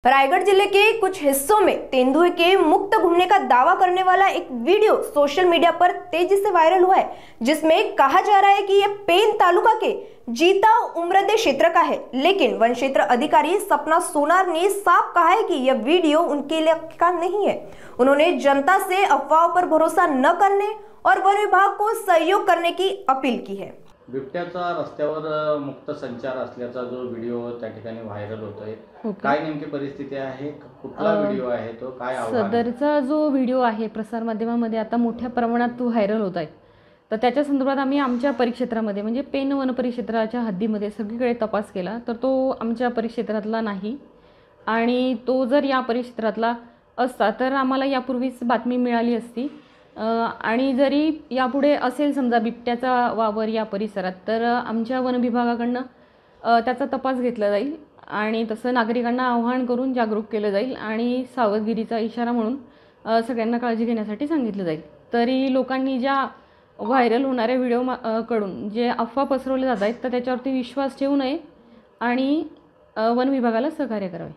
रायगढ़ जिले के कुछ हिस्सों में तेंदुए के मुक्त घूमने का दावा करने वाला एक वीडियो सोशल मीडिया पर तेजी से वायरल हुआ है, जिसमें कहा जा रहा है कि यह पेन तालुका के जीता उम्रदे क्षेत्र का है। लेकिन वन क्षेत्र अधिकारी सपना सोनार ने साफ कहा है कि यह वीडियो उनके इलाके का नहीं है। उन्होंने जनता से अफवाहों पर भरोसा न करने और वन विभाग को सहयोग करने की अपील की है। बिबट्याचा रस्त्यावर मुक्त संचार असल्याचा जो व्हिडिओ त्या ठिकाणी व्हायरल होतोय, काय नेमकी परिस्थिती आहे, कुठला व्हिडिओ आहे तो, काय आव्हान? सदरचा जो व्हिडिओ आहे प्रसार माध्यमांमध्ये आता मोठ्या प्रमाणात तो व्हायरल होत आहे। तर त्याच्या संदर्भात आम्ही आमच्या परिक्षेत्रामध्ये म्हणजे पेन वन परिक्षेत्राच्या हद्दीमध्ये सगळीकडे तपास केला, तर तो आमच्या परिक्षेत्रातला नाही आणि तो जर या परिक्षेत्रातला असता तर आम्हाला यापूर्वीच बातमी मिळाली असती आणि जरी यापुढे असेल समजा बिबट्याचा वावर या परिसरात तर आमच्या वन विभागाकडून त्याचा तपास घेतला जाईल आणि तसं नागरिकांना आवाहन करून जागरूक केलं जाईल आणि सावधगिरीचा इशारा म्हणून सगळ्यांना काळजी घेण्यासाठी सांगितलं जाईल। तरी लोकांनी ज्या व्हायरल होणाऱ्या व्हिडिओ कडून जे अफवा पसरवले जात आहेत तर त्याच्यावरती विश्वास ठेवू नये आणि वन विभागाला सहकार्य करावे।